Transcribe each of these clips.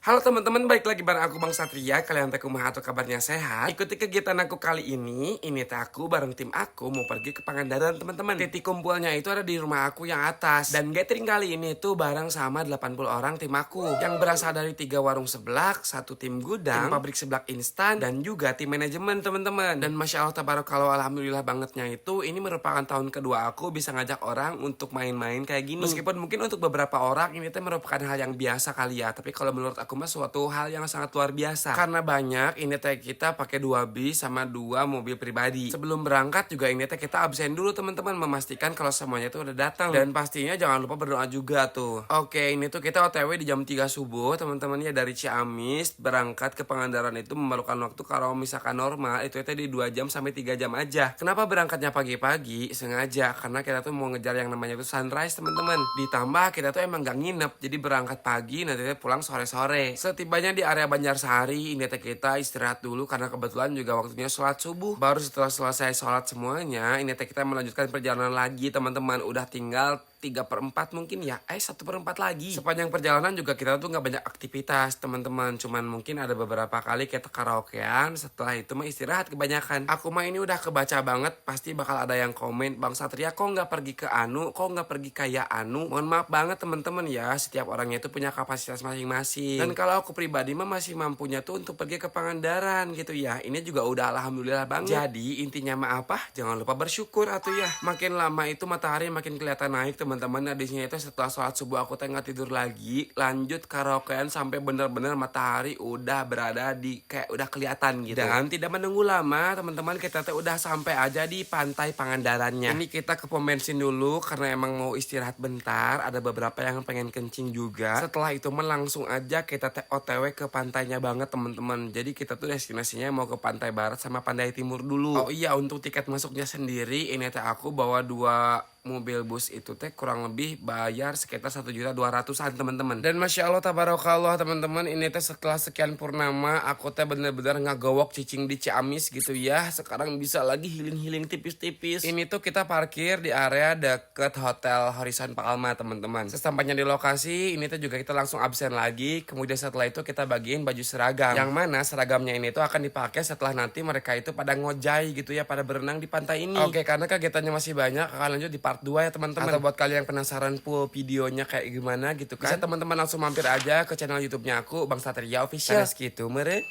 Halo teman-teman, balik lagi bareng aku Bang Satria. Kalian teh kumaha atau kabarnya sehat? Ikuti kegiatan aku kali ini teh aku bareng tim aku mau pergi ke Pangandaran teman-teman. Titik kumpulnya itu ada di rumah aku yang atas. Dan gathering kali ini tuh bareng sama 80 orang tim aku. Yang berasal dari 3 warung seblak, 1 tim gudang, tim pabrik seblak instan, dan juga tim manajemen teman-teman. Dan Masya Allah tabarakallah, alhamdulillah bangetnya itu ini merupakan tahun kedua aku bisa ngajak orang untuk main-main kayak gini. Meskipun mungkin untuk beberapa orang ini tuh merupakan hal yang biasa kali ya. Tapi kalau menurut aku mah suatu hal yang sangat luar biasa karena banyak ini teh kita pakai 2 bis sama 2 mobil pribadi. Sebelum berangkat juga ini teh kita absen dulu teman-teman, memastikan kalau semuanya itu udah datang dan pastinya jangan lupa berdoa juga tuh. Oke, ini tuh kita OTW di jam 3 subuh teman-teman ya, dari Ciamis berangkat ke Pangandaran itu memerlukan waktu kalau misalkan normal itu di 2 jam sampai 3 jam aja. Kenapa berangkatnya pagi-pagi? Sengaja karena kita tuh mau ngejar yang namanya tuh sunrise teman-teman. Ditambah kita tuh emang gak nginep, jadi berangkat pagi nanti pulang sore-sore. Setibanya di area Banjarsari, ini teh kita istirahat dulu karena kebetulan juga waktunya sholat subuh. Baru setelah selesai sholat semuanya, ini teh kita melanjutkan perjalanan lagi teman-teman. Udah tinggal 3/4 mungkin ya, 1/4 lagi. Sepanjang perjalanan juga kita tuh nggak banyak aktivitas teman-teman, cuman mungkin ada beberapa kali kita karaokean. Setelah itu mah istirahat kebanyakan. Aku mah ini udah kebaca banget, pasti bakal ada yang komen, Bang Satria kok nggak pergi ke Anu, kok nggak pergi kayak Anu. Mohon maaf banget teman-teman ya, setiap orangnya itu punya kapasitas masing-masing. Dan kalau aku pribadi mah masih mampunya tuh untuk pergi ke Pangandaran gitu ya. Ini juga udah alhamdulillah banget. Jadi intinya mah apa? Jangan lupa bersyukur atuh ya. Makin lama itu matahari makin kelihatan naik teman-teman. Adisnya itu setelah sholat subuh aku teh nggak tidur lagi, lanjut karaokean sampai bener-bener matahari udah berada di kayak udah kelihatan gitu. Dan tidak menunggu lama teman-teman, kita teh udah sampai aja di pantai Pangandarannya. Ini kita ke pom bensin dulu karena emang mau istirahat bentar. Ada beberapa yang pengen kencing juga. Setelah itu langsung aja kita teh OTW ke pantainya banget teman-teman. Jadi kita tuh destinasinya mau ke pantai barat sama pantai timur dulu. Oh iya, untuk tiket masuknya sendiri ini teh aku bawa 2 mobil bus itu teh kurang lebih bayar sekitar 1.200.000-an teman-teman. Dan Masya Allah tabarakallah teman-teman, ini teh setelah sekian purnama aku teh bener-bener ngagowok cicing di Ciamis gitu ya. Sekarang bisa lagi healing-healing tipis-tipis. Ini tuh kita parkir di area deket Hotel Horizon Palma teman-teman. Sesampainya di lokasi ini tuh juga kita langsung absen lagi. Kemudian setelah itu kita bagiin baju seragam, yang mana seragamnya ini tuh akan dipakai setelah nanti mereka itu pada ngojai gitu ya, pada berenang di pantai ini. Oke, karena kegiatannya masih banyak, akan lanjut di part 2 ya teman-teman. Atau buat kalian yang penasaran full videonya kayak gimana gitu kan, bisa teman-teman langsung mampir aja ke channel YouTube-nya aku, Bang Satria Official. Gitu mere.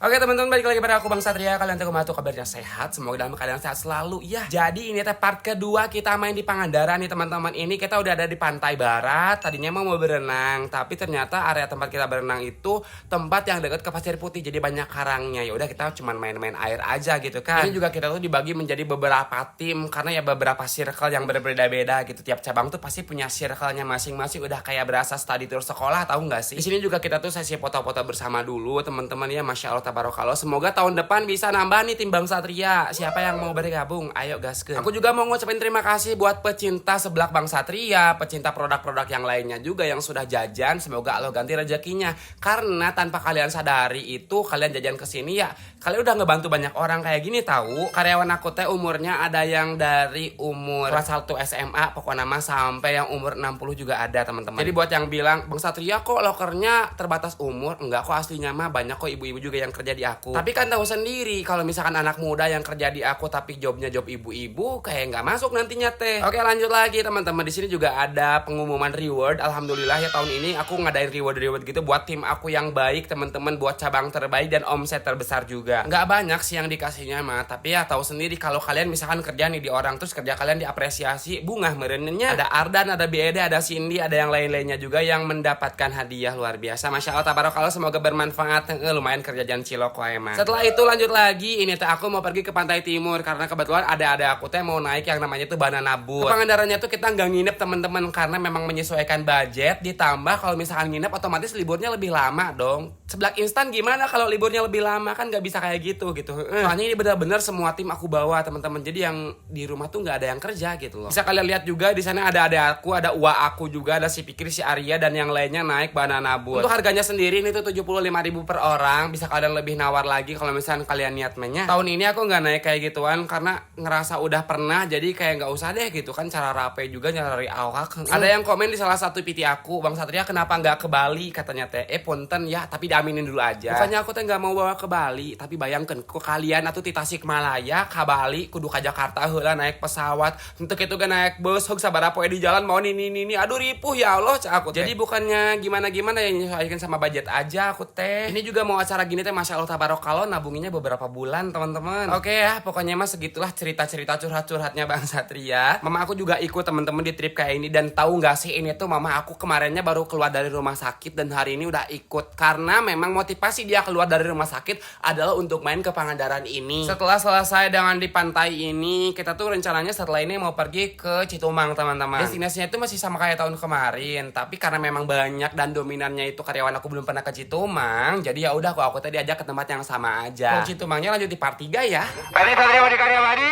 Oke teman-teman, balik lagi pada aku Bang Satria. Kalian tuh kumaha kabarnya sehat? Semoga dalam keadaan sehat selalu ya. Jadi ini teh part kedua kita main di Pangandaran nih teman-teman. Ini kita udah ada di pantai barat. Tadinya mau berenang, tapi ternyata area tempat kita berenang itu tempat yang dekat ke Pasir Putih, jadi banyak karangnya. Ya udah kita cuman main-main air aja gitu kan. Ini juga kita tuh dibagi menjadi beberapa tim karena ya beberapa circle yang berbeda-beda gitu. Tiap cabang tuh pasti punya circle-nya masing-masing. Udah kayak berasa study tour sekolah, tahu nggak sih? Di sini juga kita tuh sesi foto-foto bersama dulu teman-teman ya. Masya Allah tabarakallah. Semoga tahun depan bisa nambah nih tim Bang Satria. Siapa yang mau bergabung? Ayo gaskeun. Aku juga mau ngucapin terima kasih buat pecinta seblak Bang Satria, pecinta produk-produk yang lainnya juga yang sudah jajan. Semoga Allah ganti rezekinya. Karena tanpa kalian sadari itu kalian jajan kesini ya, kalian udah ngebantu banyak orang kayak gini tahu. Karyawan aku teh umurnya ada yang dari umur kelas 1 SMA pokoknya mah sampai yang umur 60 juga ada teman-teman. Jadi buat yang bilang Bang Satria kok lokernya terbatas umur, enggak kok, aslinya mah banyak kok ibu-ibu juga yang kerja di aku. Tapi kan tahu sendiri kalau misalkan anak muda yang kerja di aku tapi jobnya job ibu-ibu kayak nggak masuk nantinya teh. Oke, lanjut lagi teman-teman. Di sini juga ada pengumuman reward. Alhamdulillah ya, tahun ini aku ngadain reward gitu buat tim aku yang baik teman-teman, buat cabang terbaik dan omset terbesar juga. Nggak banyak sih yang dikasihnya mah, tapi ya tahu sendiri kalau kalian misalkan kerja nih di orang terus kerja kalian diapresiasi, bunga merenenya. Ada Ardan, ada Biede, ada Cindy, ada yang lain-lainnya juga yang mendapatkan hadiah luar biasa. Masya Allah tabarakallah, semoga bermanfaat. Lumayan kerja jangan cilok emang. Setelah itu lanjut lagi, ini teh aku mau pergi ke pantai timur karena kebetulan ada aku teh mau naik yang namanya tuh Banana Boat. Pangandarannya tuh kita nggak nginep teman-teman karena memang menyesuaikan budget, ditambah kalau misalkan nginep otomatis liburnya lebih lama dong. seblak instan gimana kalau liburnya lebih lama, kan nggak bisa kayak gitu. Soalnya ini benar-benar semua tim aku bawa teman-teman, jadi yang di rumah tuh nggak ada yang kerja gitu loh. Bisa kalian lihat juga di sana ada adek aku, ada uwa aku juga, ada si Pikir, si Arya, dan yang lainnya naik banana boat. Untuk harganya sendiri ini tuh 75.000 per orang, bisa kalian lebih nawar lagi kalau misalnya kalian niat mainnya. Tahun ini aku nggak naik kayak gituan karena ngerasa udah pernah, jadi kayak nggak usah deh gitu kan, cara rapi juga nyari awak. Ada yang komen di salah satu PT aku, Bang Satria kenapa nggak ke Bali katanya teh. Punten ya, tapi diaminin dulu aja. Bukannya aku teh nggak mau bawa ke Bali, tapi bayangkan kok kalian atau di Tasikmalaya ke Bali kudu ke Jakarta heula naik pesawat, untuk itu gak naik bus, hog sabaraha poe di jalan mau ini, aduh ripuh ya Allah cak aku teh. Jadi bukannya gimana-gimana ya, nyesuaikan sama budget aja aku teh. Ini juga mau acara gini teh Masya Allah tabarakallah nabunginnya beberapa bulan teman-teman. Oke ya, pokoknya mah segitulah cerita-cerita curhat-curhatnya Bang Satria. Mama aku juga ikut teman-teman di trip kayak ini, dan tahu nggak sih ini tuh mama aku kemarinnya baru keluar dari rumah sakit dan hari ini udah ikut, karena memang motivasi dia keluar dari rumah sakit adalah untuk main ke Pangandaran ini. Setelah selesai dengan di pantai ini, kita tuh rencananya setelah ini mau pergi ke Citumang teman-teman. Destinasinya itu masih sama kayak tahun kemarin, tapi karena memang banyak dan dominannya itu karyawan aku belum pernah ke Citumang, jadi ya udah aku tadi ajak ke tempat yang sama aja. Kalau Citumangnya lanjut di part 3 ya. Tadi Satria Wadi Karyawadi.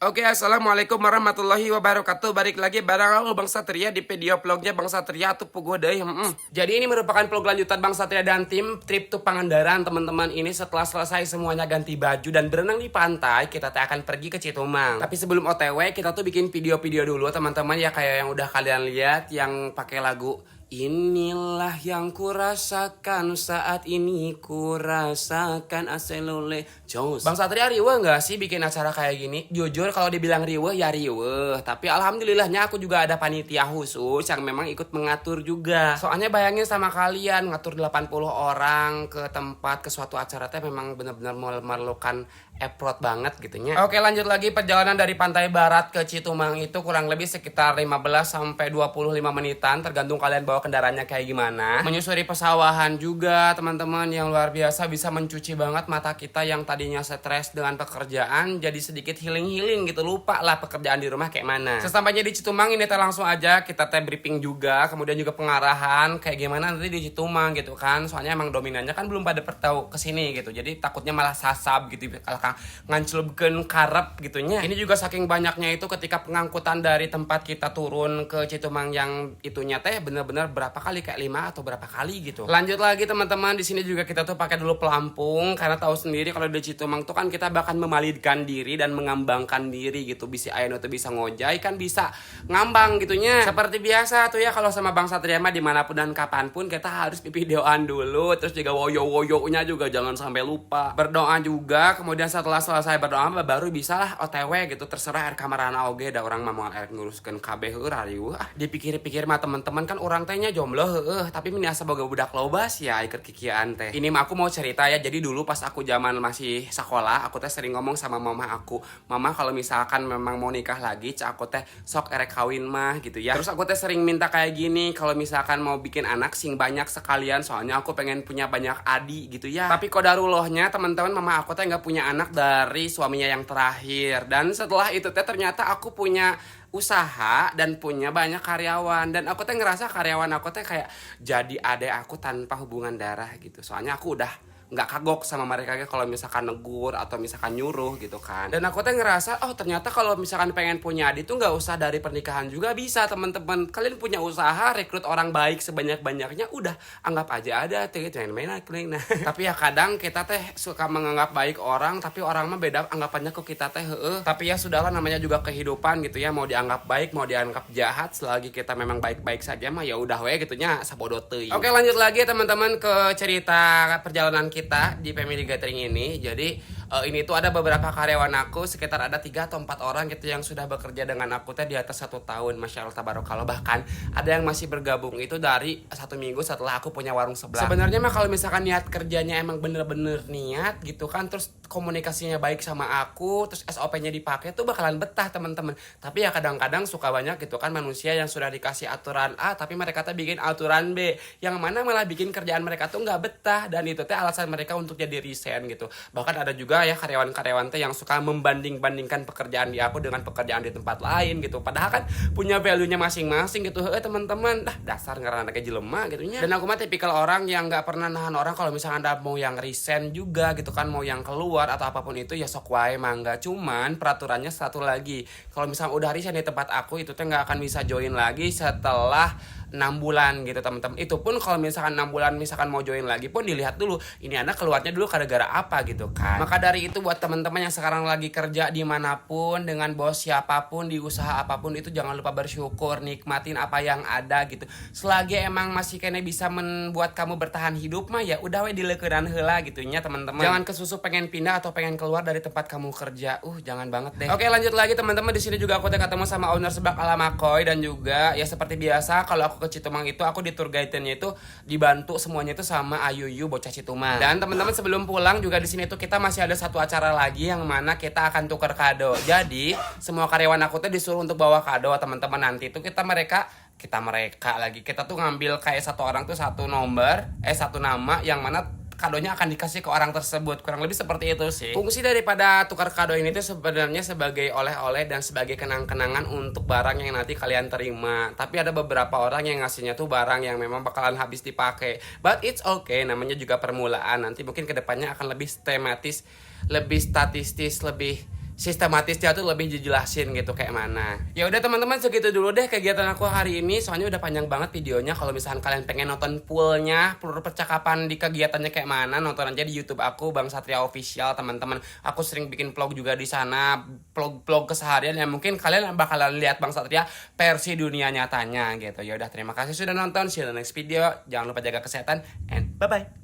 Oke, assalamualaikum warahmatullahi wabarakatuh. Balik lagi bareng aku Bang Satria di video vlognya Bang Satria tuh puguh deui. Jadi ini merupakan vlog lanjutan Bang Satria dan tim trip to Pangandaran teman-teman. Ini setelah selesai semuanya ganti baju dan berenang di pantai, kita akan pergi ke Citumang. Tapi sebelum OTW kita tuh bikin video-video dulu teman-teman ya, kayak yang udah kalian lihat yang pakai lagu Inilah yang kurasakan saat ini, kurasakan aselole Jos. Bang Satria riweuh nggak sih bikin acara kayak gini? Jujur kalau dibilang riweuh ya riweuh, tapi alhamdulillahnya aku juga ada panitia khusus yang memang ikut mengatur juga. Soalnya bayangin sama kalian ngatur 80 orang ke tempat, ke suatu acara teh memang benar-benar memerlukan effort banget gitunya. Oke, lanjut lagi perjalanan dari pantai barat ke Citumang itu kurang lebih sekitar 15 sampai 25 menitan tergantung kalian bawa kendaraannya kayak gimana. Menyusuri pesawahan juga teman-teman yang luar biasa, bisa mencuci banget mata kita yang tadinya stres dengan pekerjaan jadi sedikit healing gitu, lupa lah pekerjaan di rumah kayak mana. Sesampainya di Citumang ini teh langsung aja kita teh briefing juga, kemudian juga pengarahan kayak gimana nanti di Citumang gitu kan. Soalnya emang dominannya kan belum pada tahu kesini gitu, jadi takutnya malah sasab gitu kalau nganclubkeun karep gitunya. Ini juga saking banyaknya itu ketika pengangkutan dari tempat kita turun ke Citumang yang itunya teh bener-bener berapa kali, kayak 5 atau berapa kali gitu. Lanjut lagi teman-teman, di sini juga kita tuh pakai dulu pelampung karena tahu sendiri kalau di Citumang tuh kan kita bahkan memalidkan diri dan mengambangkan diri gitu. Bisa ayeuna tuh bisa ngojay kan bisa ngambang gitunya. Seperti biasa tuh ya kalau sama Bang Satria mah dimanapun dan kapanpun kita harus videoan dulu, terus juga woyo-woyonya juga jangan sampai lupa. Berdoa juga, kemudian setelah selesai berdoa baru bisa lah OTW gitu, terserah air kamarana oge da orang mah moal air nguruskeun kabeh heuh riweuh. Dipikir-pikir mah teman-teman kan orang teh nya jomblo heuh, tapi miniasa boga budak lobas ya iker kikian teh. Ini mah aku mau cerita ya, jadi dulu pas aku zaman masih sekolah, aku teh sering ngomong sama mama aku, "Mama kalau misalkan memang mau nikah lagi, cak aku teh sok erek kawin mah," gitu ya. Terus aku teh sering minta kayak gini, kalau misalkan mau bikin anak sing banyak sekalian, soalnya aku pengen punya banyak adik gitu ya. Tapi kodarullahnya teman-teman, mama aku teh nggak punya anak dari suaminya yang terakhir, dan setelah itu teh ternyata aku punya usaha dan punya banyak karyawan, dan aku teh ngerasa karyawan aku teh kayak jadi adek aku tanpa hubungan darah gitu. Soalnya aku udah nggak kagok sama mereka kalau misalkan negur atau misalkan nyuruh gitu kan. Dan aku teh ngerasa oh ternyata kalau misalkan pengen punya adik tuh nggak usah dari pernikahan juga bisa teman-teman. Kalian punya usaha, rekrut orang baik sebanyak-banyaknya, udah anggap aja ada tuh main-main. Nah tapi ya kadang kita teh suka menganggap baik orang, tapi orang mah beda anggapannya ke kita teh Tapi ya sudahlah, namanya juga kehidupan gitu ya, mau dianggap baik mau dianggap jahat, selagi kita memang baik-baik saja mah ya udah we gitunya sabodo teuing. Oke, lanjut lagi teman-teman ke cerita perjalanan kita di family gathering ini. Jadi ini tuh ada beberapa karyawan aku, sekitar ada 3 atau 4 orang gitu yang sudah bekerja dengan aku teh di atas 1 tahun, Masya Allah tabarakallah. Bahkan ada yang masih bergabung itu dari 1 minggu setelah aku punya warung sebelah. Sebenarnya mah kalau misalkan niat kerjanya emang bener-bener niat gitu kan, terus komunikasinya baik sama aku, terus SOP-nya dipakai tuh bakalan betah teman-teman. Tapi ya kadang-kadang suka banyak gitu kan manusia yang sudah dikasih aturan A tapi mereka tuh bikin aturan B, yang mana malah bikin kerjaan mereka tuh nggak betah, dan itu teh alasan mereka untuk jadi resign gitu. Bahkan ada juga juga ya karyawan-karyawan teh yang suka membanding-bandingkan pekerjaan di aku dengan pekerjaan di tempat lain gitu. Padahal kan punya value-nya masing-masing gitu. Teman-teman, dasar ngaran anaknya jelema gitu nya. Dan aku mah tipikal orang yang nggak pernah nahan orang kalau misalnya ada mau yang resign juga gitu kan, mau yang keluar atau apapun itu ya sok wae mangga. Cuman peraturannya satu lagi. Kalau misalnya udah resign di tempat aku itu teh nggak akan bisa join lagi setelah 6 bulan gitu teman-teman. Itu pun kalau misalkan 6 bulan misalkan mau join lagi pun dilihat dulu ini anak keluarnya dulu gara-gara apa gitu kan. Maka dari itu buat teman-teman yang sekarang lagi kerja dimanapun dengan bos siapapun di usaha apapun itu jangan lupa bersyukur, nikmatin apa yang ada gitu. Selagi emang masih kene bisa membuat kamu bertahan hidup mah ya udah we dileukeuraan heula gitu nya teman-teman. Jangan kesusu pengen pindah atau pengen keluar dari tempat kamu kerja. Jangan banget deh. Oke, lanjut lagi teman-teman. Di sini juga aku ketemu sama owner Sebak Ala Makoy dan juga ya seperti biasa kalau aku ke Citumang itu aku di tour guide-nya itu dibantu semuanya itu sama Ayuyu bocah Citumang. Dan teman-teman sebelum pulang juga di sini tuh kita masih ada satu acara lagi yang mana kita akan tukar kado. Jadi semua karyawan aku tuh disuruh untuk bawa kado teman-teman. Nanti tuh kita tuh ngambil kayak satu orang tuh satu nama yang mana kadonya akan dikasih ke orang tersebut. Kurang lebih seperti itu sih. Fungsi daripada tukar kado ini tuh sebenarnya sebagai oleh-oleh dan sebagai kenang-kenangan untuk barang yang nanti kalian terima. Tapi ada beberapa orang yang ngasihnya tuh barang yang memang bakalan habis dipakai. But it's okay, namanya juga permulaan. Nanti mungkin kedepannya akan lebih tematis, lebih statistis, lebih sistematisnya tuh lebih dijelasin gitu kayak mana. Ya udah teman-teman, segitu dulu deh kegiatan aku hari ini. Soalnya udah panjang banget videonya. Kalau misalkan kalian pengen nonton fullnya, full percakapan di kegiatannya kayak mana, nonton aja di YouTube aku Bang Satria Official teman-teman. Aku sering bikin vlog juga di sana, vlog keseharian yang mungkin kalian bakalan lihat Bang Satria versi dunia nyatanya gitu. Ya udah, terima kasih sudah nonton. See you in the next video. Jangan lupa jaga kesehatan and bye bye.